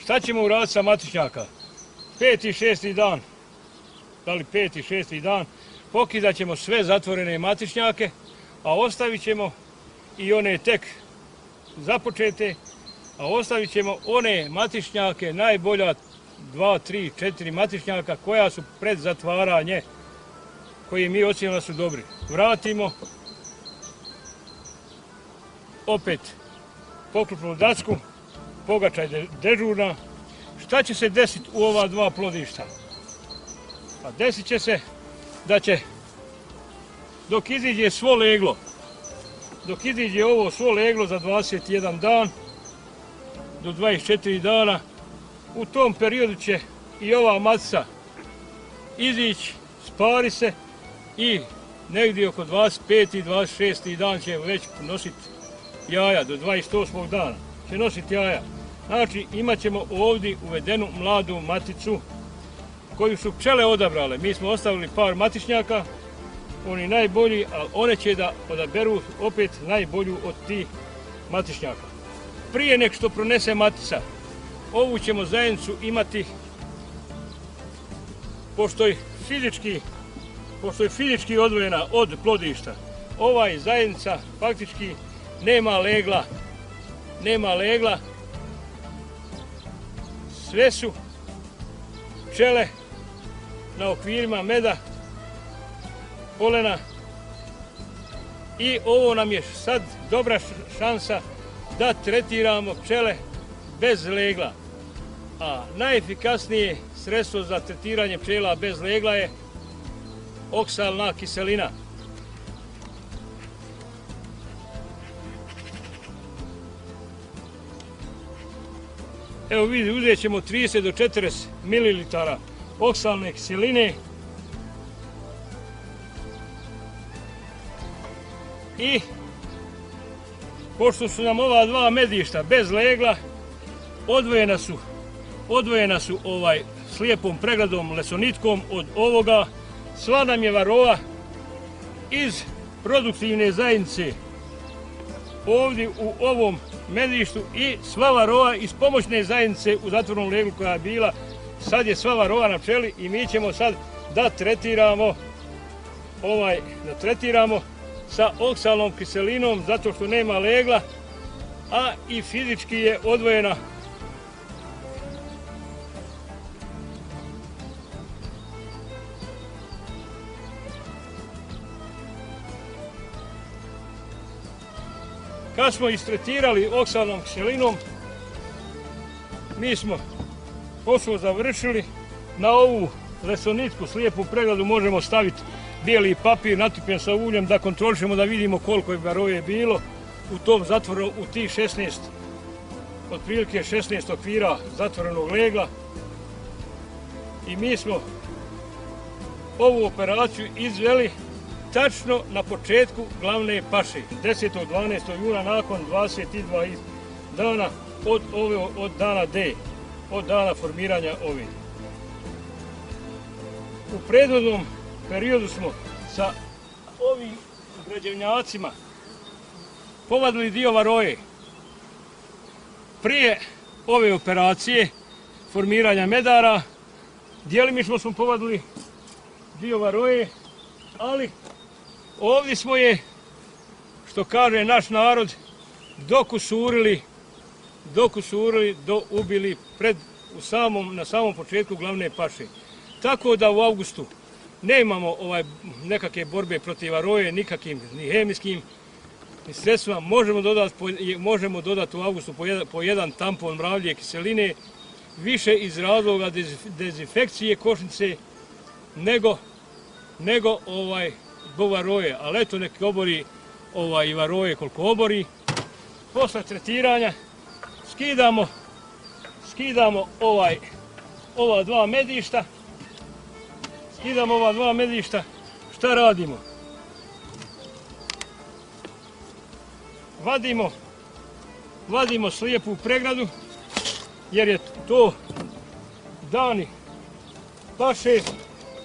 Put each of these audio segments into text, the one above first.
Šta ćemo uraditi sa matičnjaka? 5. i 6. dan, da li 5. i 6. dan, pokizat ćemo sve zatvorene matičnjake, a ostavit ćemo i one tek započete, a ostavit ćemo one matičnjake, najbolja 2, 3, 4 matičnjaka koja su pred zatvaranje, koji mi ocjenimo da su dobri. Vratimo opet poklopnu dacku, pogačaj dežurna. Šta će se desiti u ova dva plodišta? Pa desit će se da će, dok iziđe svo leglo, dok iziđe ovo svo leglo za 21 dan, do 24 dana, u tom periodu će i ova matica izići, spari se i negdje oko 25. i 26. dan će već nositi jaja, do 28. dana će nositi jaja. Znači imat ćemo ovdje uvedenu mladu maticu koju su pčele odabrale. Mi smo ostavili par matičnjaka, oni najbolji, ali one će da odaberu opet najbolju od tih matičnjaka. Prije nek što pronese matica, ovu ćemo zajednicu imati, pošto je fizički odvojena od plodišta. Ovaj zajednica faktički nema legla, sve su pčele na okvirima meda, polena i ovo nam je sad dobra šansa da tretiramo pčele bez legla. A najefikasnije sredstvo za tretiranje pčela bez legla je oksalna kiselina. Evo vidite, uzet ćemo 30 do 40 ml oksalne kiseline i pošto su nam ova dva medišta bez legla, odvojena su slijepom pregradom lesonitkom od ovoga, sva nam je varroa iz produktivne zajednice ovdje u ovom medištu i sva varroa iz pomoćne zajednice u zatvornom leglu koja je bila. Sad je sva varroa na pčeli i mi ćemo sad da tretiramo sa oksalnom kiselinom zato što nema legla, a i fizički je odvojena. Kad smo istretirali oksalnom kiselinom, mi smo posao završili. Na ovu lesonitku slijepu pregradu možemo staviti bijeli papir natopljen sa uljem da kontrolišemo, da vidimo koliko je varroe bilo u tom zatvoru, u tih 16, otprilike 16 okvira zatvorenog legla. I mi smo ovu operaciju izveli tačno na početku glavne paše, 10. 12. juna nakon 22 dana od dana D, od dana formiranja ove. U prethodnom periodu smo sa ovim građevnjacima povadili dio varroe. Prije ove operacije formiranja medara djelimično smo povadili dio varroe, ali ovdje smo je, što kaže naš narod, dokusurili, ubili na samom početku glavne paše. Tako da u avgustu nemamo nekakve borbe protiv varroe, nikakvim ni hemijskim ni sredstvima. Možemo dodati u avgustu po jedan tampon mravlje kiseline, više iz razloga dezinfekcije košnice nego zbog varroe, ali eto nek obori i varroe koliko obori. Posle tretiranja skidamo ova dva medišta. Šta radimo? Vadimo slijepu pregradu jer je to dani paše.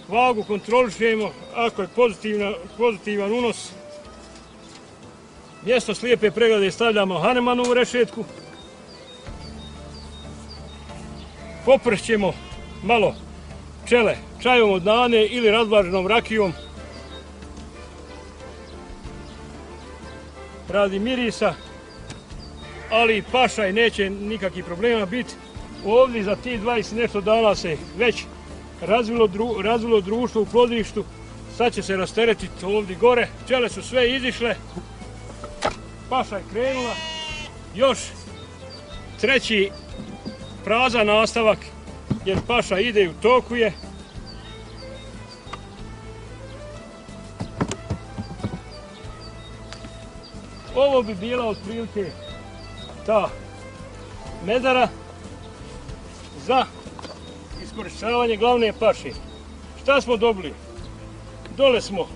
Vagu kontrolišemo, ako je pozitivan unos, mjesto slijepe pregrade stavljamo Hahnemanovu rešetku Popršćemo malo pčele čajom od nane ili razblaženom rakijom radi mirisa, ali i pašaj neće nikakvih problema biti. Ovdje za tih 20 nešto dana se već razvilo društvo u plodilištu. Sad će se rasteretiti ovdje gore. Pčele su sve izišle. Paša je krenula. Još treći prazan nastavak jer paša ide i u toku je. Ovo bi bila otprilike ta medara za iskorištavanje glavne paše. Šta smo dobili? Dole smo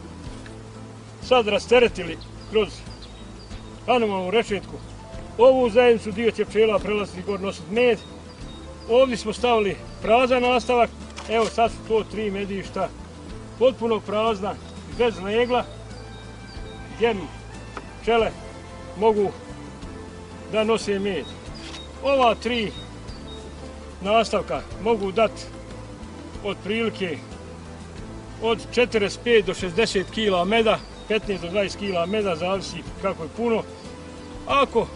sad rasteretili kroz animalnu rešetku ovu zajednicu, dio će pčela prelaziti gore nositi med. Ovdje smo stavili prazan nastavak, evo sad su to 3 medišta potpuno prazna, bez legla, gdje pčele mogu da nose med. Ova 3 nastavka mogu dati otprilike od 45 do 60 kg meda, 15 do 20 kg meda, zavisi kako je puno. Ako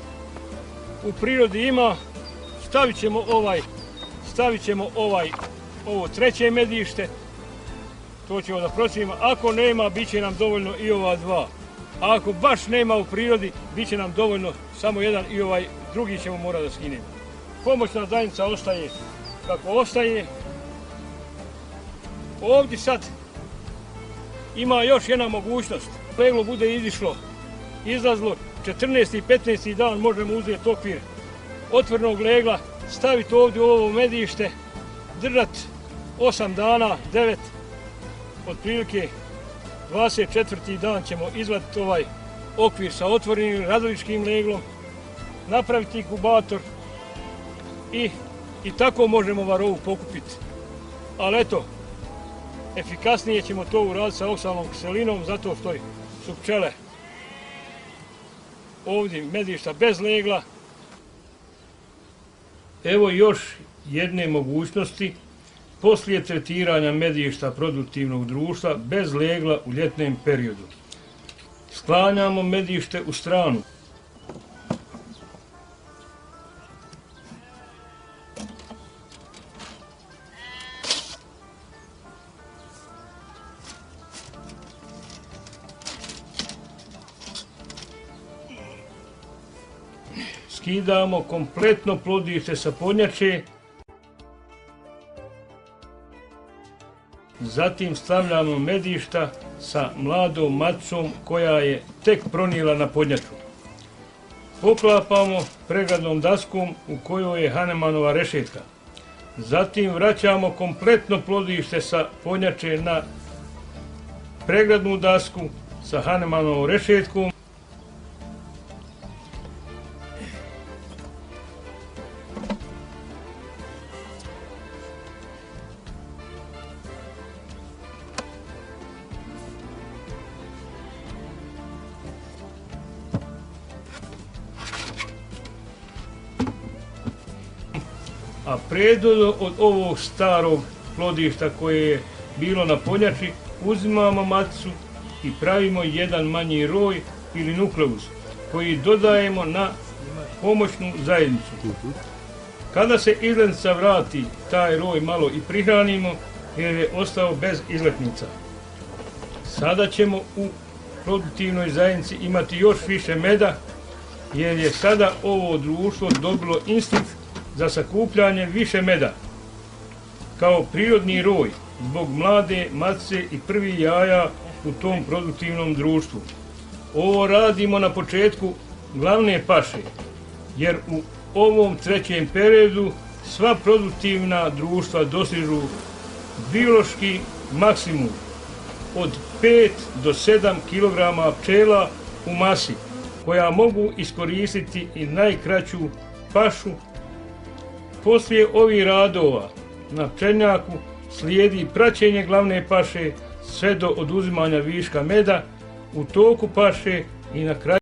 u prirodi ima, stavit ćemo ovo treće medište, to ćemo da procijenimo. Ako nema, bit će nam dovoljno i ova 2. A ako baš nema u prirodi, bit će nam dovoljno samo jedan i ovaj drugi ćemo morati da skinemo. Pomoćna zajednica ostaje kako ostaje. Ovdje sad ima još jedna mogućnost. Leglo bude izlazilo 14. i 15. dan možemo uzeti okvir otvorenog legla, staviti ovdje u ovo medište, držati 8 dana, 9, otprilike 24. dan ćemo izvaditi ovaj okvir sa otvorenim različitim leglom, napraviti inkubator i tako možemo varovu pokupiti. Ali eto, efikasnije ćemo to uraditi sa oksalnom kiselinom zato što su pčele ovdje medišta bez legla. Evo još jedne mogućnosti poslije tretiranja medišta produktivnog društva bez legla u ljetnom periodu. Sklanjamo medište u stranu. Skidamo kompletno plodište sa podnjače. Zatim stavljamo medišta sa mladom maticom koja je tek pronijela na podnjaču. Poklapamo pregradnom daskom u kojoj je Hahnemanova rešetka. Zatim vraćamo kompletno plodište sa podnjače na pregradnu dasku sa Hahnemanovom rešetkom. A predodo od ovog starog plodišta koje je bilo na podnjači uzimamo maticu i pravimo jedan manji roj ili nukleus koji dodajemo na pomoćnu zajednicu. Kada se izletnica vrati, taj roj malo i prihranimo jer je ostao bez izletnica. Sada ćemo u produktivnoj zajednici imati još više meda jer je sada ovo društvo dobilo instinkt za sakupljanje više meda, kao prirodni roj, zbog mlade matice i prvi jaja u tom produktivnom društvu. Ovo radimo na početku glavne paše, jer u ovom trećem periodu sva produktivna društva dostižu biološki maksimum od 5 do 7 kg pčela u masi, koja mogu iskoristiti i najkraću pašu. Poslije ovih radova na pčelinjaku slijedi praćenje glavne paše sve do oduzimanja viška meda u toku paše i na kraju